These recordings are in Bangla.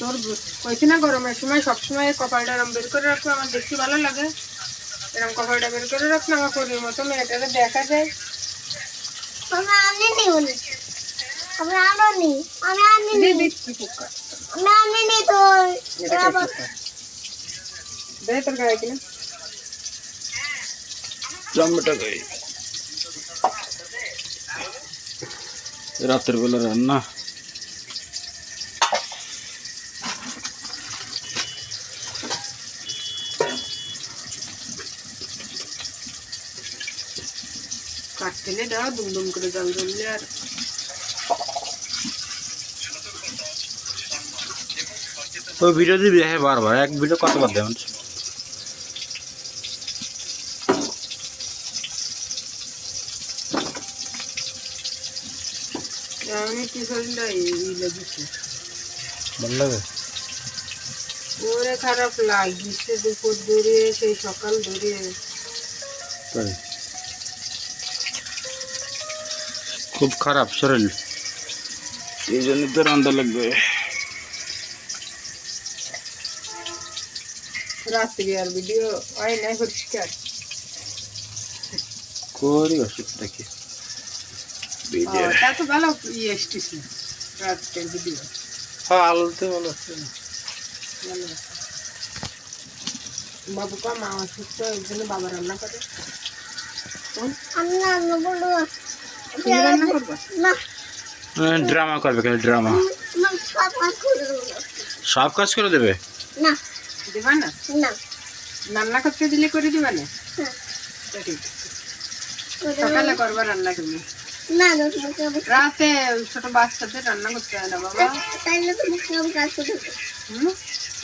তোর কইছি না গরমের সময় সবসময় কপালটা এরম বের করে রাখো, আমার দেখতে ভালো লাগে। এরকম কপালটা বের করে রাখলে আমার পরির মতো মেয়েটাকে দেখা যায়। তোর গায়ে কিনা রাতের বেলা রান্না কাটতেলে দাও দুম দুম করে জল জ্বললে। আর ওই ভিডিও দিবি হ্যাঁ বারবার এক ভিডিও কতবার দেবেন? আমি কি শরীরটা লেগেছে ভালো লাগে ওরে খারাপ লাগছে দুপুর ধরে সেই সকাল ধরে। খুব খারাপ শরীর, এই জন্য তো রান্না লাগবে। রাত্রি আর ভিডিও হয় না পরিষ্কার করি ওষুধ দেখি তা তো ভালো ইয়ে এসতেছে রাত্রের ভিডিও। হ্যাঁ আলুতে ভালো আছে ভালো আছে। বাবু কা মা অসুস্থ ওই জন্য বাবা রান্না করে। রান্না করবো ড্রামা করবে কেন? ড্রামা সব কাজ করে দেবে না দিবা না? রান্না করতে দিলে করে দিবা না? ঠিক সকালে করবা রান্না তুমি, রাতে ছোট বাচ্চাদের রান্না করতে হয় না বাবা। তাইলে তোমাকে আমি কাজ করে দেবো,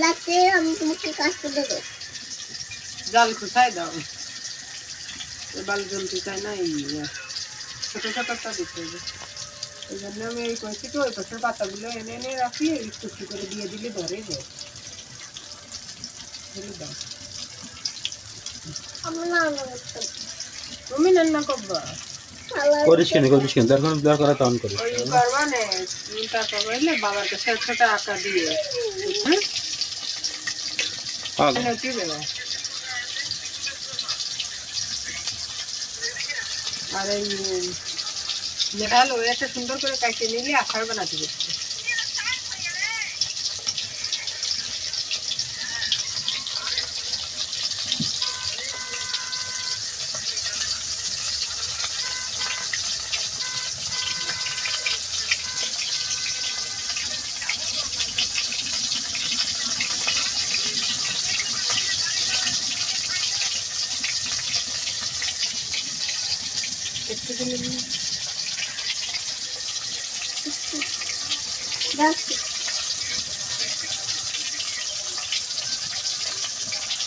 রাতে আমি তোমাকে কাজ করে দেবো। জল খুঁচাই দাও, বাল জ্বলতে চাই না, এই ছোট ছোটটা দিতে হবে। এই জন্য আমি এই কয়েছি তো ওই পাশের পাতাগুলো এনে এনে রাখি, এই কুচি করে দিয়ে দিলে ধরে যায়। দাও তুমি রান্না করবা করিস কেন? করিস কেন? দরকার তখন করিস। ওই করবা না টাকা পাইলে বাবার কাছে ছোট আঁকা দিয়ে আর এই ঝাল ওটা সুন্দর করে কাটিয়ে নিলে আচার বানাতে পারছি।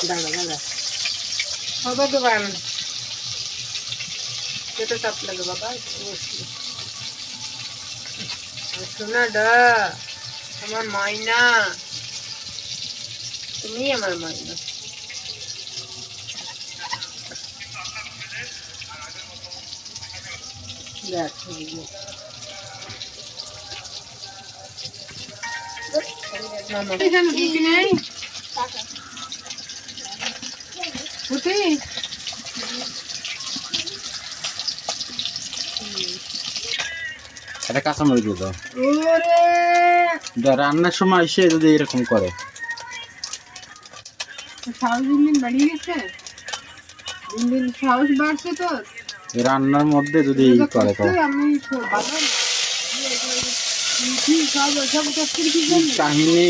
দাঁড়া দাঁড়া ভগবান যেটা চাপ লাগে বাবা। শোনা ডা আমার মাইনা, তুমি আমার মাইনা। দেখ নেই এটা কাঁচামরিচ দিয়ে দাও, রান্নার সময় এসে যদি এরকম করে। সাহস দিন দিন বাড়িয়ে গেছে, দিন দিন সাহস বাড়ছে তোর রান্নার মধ্যে যদি করে আমি কাহিনী।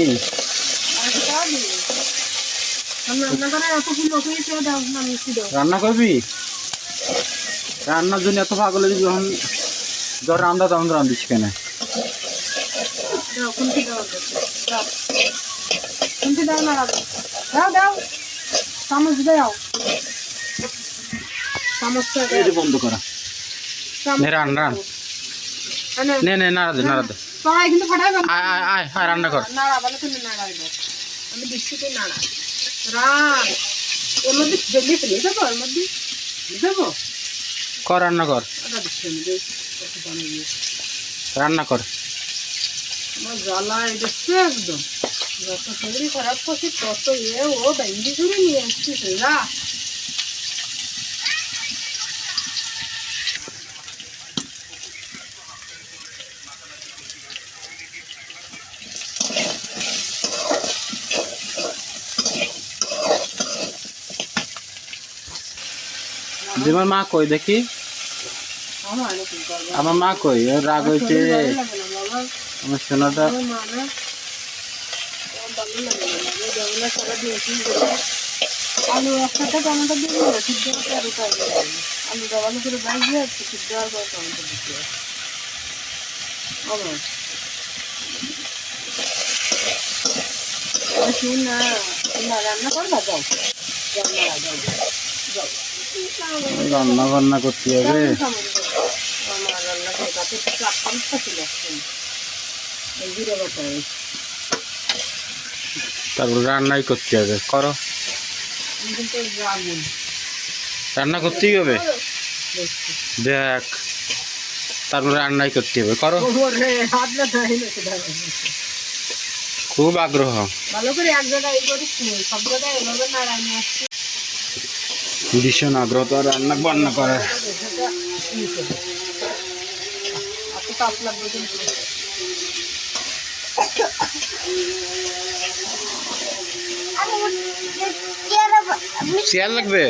রান্না করবি? রান্নার জন্য এত পাগল হয়ে যখন ধর রান্না তখন রান্ধিস কেন? চামচ দাও, বন্ধ করা রান রান নে নে নাড়া দে নাড়া দে কিন্তু ফাটাই আয় রান্না কর। নাড়া বলে তুমি নাড়াই দাও, আমি দিচ্ছি নাড়া রান। ওর মধ্যে জেলি ফেলে দেবো, ওর মধ্যে দেবো কর রান্না কর, রান্না কর। আমার জ্বালা দেখছে একদম, যত শরীর খারাপ করছি তত ও ব্যাঙ্গি করে নিয়ে এসছিস যা। তোমার মা কই দেখি, আমার মা কই? ওর রাগ হয়েছে আমার সোনাটা। আলু একসাথে টমেটো দিয়ে দিল, সিদ্ধ করতে আলুটা ভালো করে ভাজিয়ে একটু সিদ্ধ হওয়ার পর টমেটো দিতে হবে। না রান্না করবা, যাও রান্না বান্না করতে হবে। তারপর রান্নাই করতে হবে, করো। রান্না করতেই হবে, দেখ। তারপর রান্নাই করতে হবে, করো। খুব আগ্রহ, ভালো করে এক জায়গায় করিস, সব জায়গায় এভাবে নাড়াই নিয়ে আসছি। ভীষণ আগ্রহ তো রান্না বান্না করার। চেয়ার লাগবে,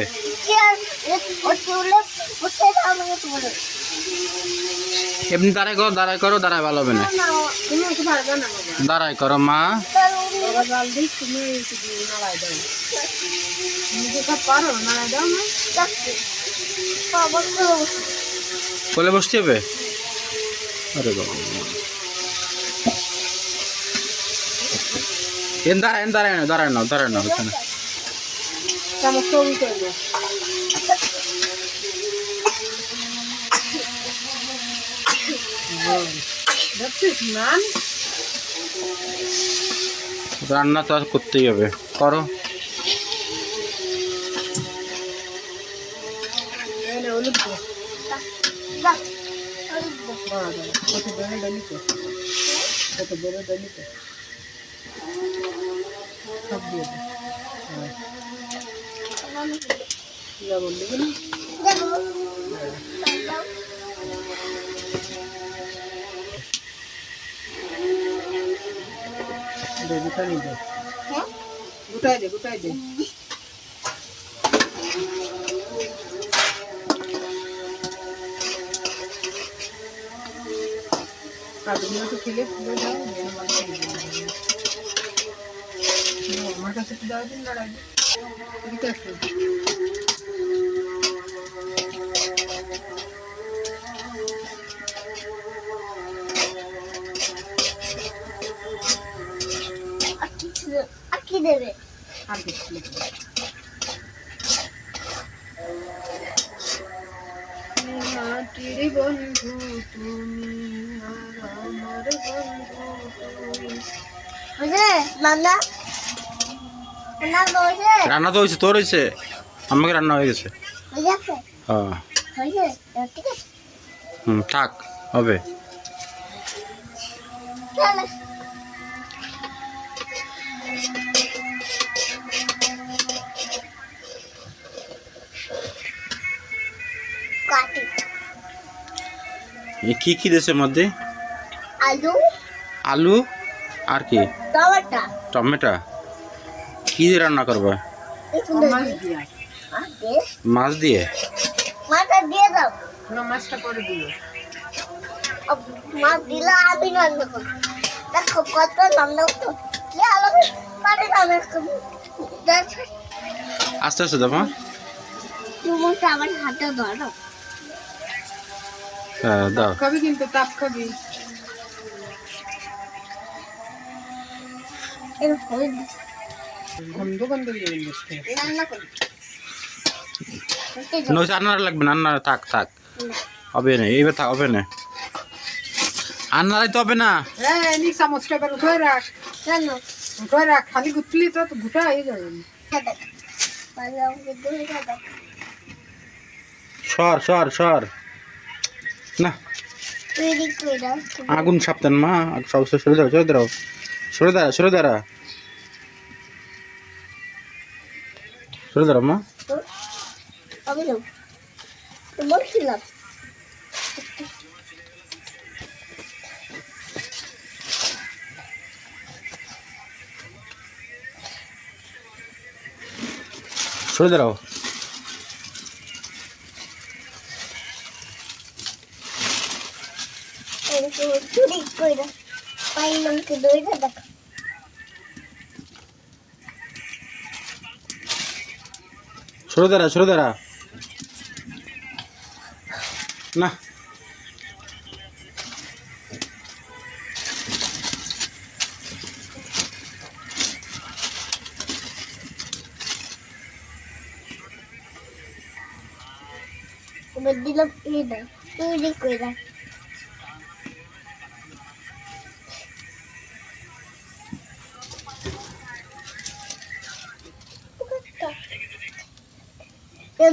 এমনি দাঁড়াই করো, দাঁড়াই করো, দাঁড়াই ভালো হবে না। দাঁড়াই করো মা, কোলে বসতে হবে। আরে বাবা, দাঁড়ায় দাঁড়ায় না, দাঁড়ায় না, দাঁড়ায় না, হচ্ছে না। রান্না তো আর করতেই হবে, করো। গুটাই দে, গুটাই দে। কাজগুলো তো খেলে পুরো যাও, আমার কাছে তো যাওয়া দিন লড়াই ঠিক আছে। কি দেবে? আর কিছু মাটির বন্ধু তুমি, আমার বন্ধু তুমি। রান্না তো হয়েছে, তোর হয়েছে, আমাকে রান্না হয়ে গেছে। হ্যাঁ, থাক, হবে। কি কি দেশে মধ্যে? আলু, আলু আর কি? টমেটো। টমেটো কি দিয়ে রান্না করবে? মাছ দিয়ে। মাছটা দিয়ে দাও। মাছটা করে দিল, মাছ দিলে আমি রান্না করবো। দেখো কত রান্না করতো, কি আলু পারে রান্না করবো। আস্তে আস্তে দাও মা, তুমি আমার হাতে ধরো। হ্যাঁ দাও। খাবি কিন্তু, তাপ খাবি। গন্ধ গন্ধ রান্না করি। রান্নার লাগবে না, রান্না থাক থাক, হবে না এইবার, থাক, হবে না, রান্নারাই তো হবে না। হ্যাঁ, নি চামচটা এবার উঠে রাখ, কেন? উঠে রাখ, খালি গুতলি তো গুটা হয়ে যাবে। সর সর সর, না তৈরি করে আগুন সাবধান মা, সব সরে দাঁড়া, সরে দাঁড়াও, সরে দাঁড়া, সরে দাঁড়া, সরে দাঁড়া মা। আমি না বলছিলাম সরে দাঁড়াও। তৈরি করে পাইলাম কি দইটা দেখ সরে দাঁড়া, সরে দাঁড়া, না এবার দিলাম এটা তৈরি করে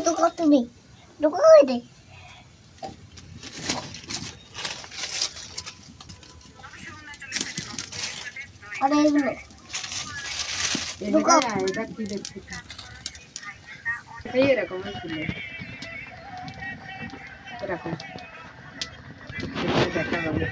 itu kok tuh nih duka deh ada yang belum এটা কি দেখছি এই এরকম ছিল এরকম দেখা যাবে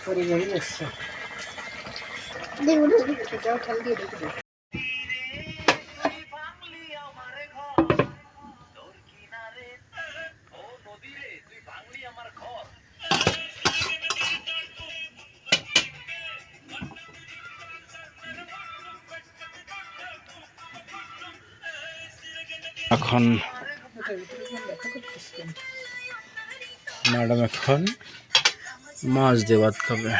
পরে যাই আসছে এটাও ঠাল দিয়ে দেখবে এখন ম্যাডাম এখন মাছ দিয়ে ভাত খাবে।